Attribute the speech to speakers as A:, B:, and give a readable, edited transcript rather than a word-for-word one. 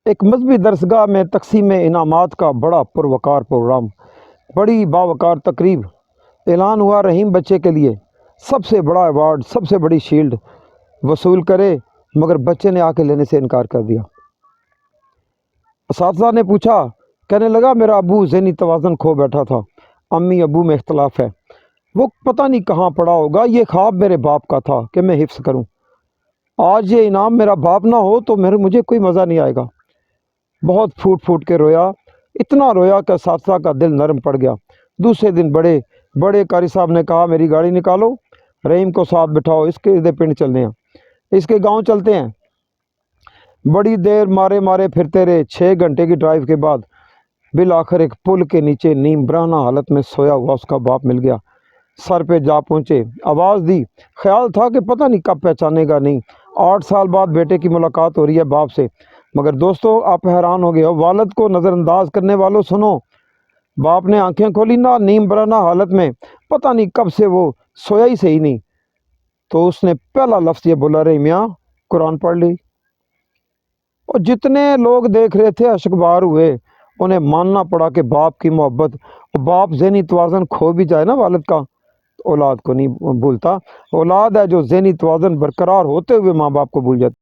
A: ایک مذہبی درسگاہ میں تقسیم انعامات کا بڑا پروقار پروگرام، بڑی باوقار تقریب۔ اعلان ہوا رحیم بچے کے لیے سب سے بڑا ایوارڈ، سب سے بڑی شیلڈ وصول کرے، مگر بچے نے آ کے لینے سے انکار کر دیا۔ اساتذہ نے پوچھا، کہنے لگا میرا ابو ذہنی توازن کھو بیٹھا تھا، امی ابو میں اختلاف ہے، وہ پتہ نہیں کہاں پڑا ہوگا، یہ خواب میرے باپ کا تھا کہ میں حفظ کروں، آج یہ انعام میرا باپ نہ ہو تو مجھے کوئی مزہ نہیں آئے گا۔ بہت پھوٹ پھوٹ کے رویا، اتنا رویا کہ اساتذہ کا دل نرم پڑ گیا۔ دوسرے دن بڑے قاری صاحب نے کہا میری گاڑی نکالو، رحیم کو ساتھ بٹھاؤ، اس کے پنڈ چلنے ہیں، اس کے گاؤں چلتے ہیں۔ بڑی دیر مارے پھرتے رہے۔ 6 گھنٹے کی ڈرائیو کے بعد بالآخر ایک پل کے نیچے نیم برہنہ حالت میں سویا ہوا اس کا باپ مل گیا۔ سر پہ جا پہنچے، آواز دی، خیال تھا کہ پتہ نہیں کب پہچانے گا نہیں۔ 8 سال بعد بیٹے کی ملاقات ہو رہی ہے باپ سے، مگر دوستو آپ حیران ہو گئے ہو، والد کو نظر انداز کرنے والوں سنو، باپ نے آنکھیں کھولی نا نیم برہنہ حالت میں، پتہ نہیں کب سے وہ سویا ہی صحیح نہیں، تو اس نے پہلا لفظ یہ بولا، رہی میاں قرآن پڑھ لی۔ اور جتنے لوگ دیکھ رہے تھے اشک بار ہوئے، انہیں ماننا پڑا کہ باپ کی محبت، باپ ذہنی توازن کھو بھی جائے نا والد کا، اولاد کو نہیں بھولتا، اولاد ہے جو ذہنی توازن برقرار ہوتے ہوئے ماں باپ کو بھول جاتی۔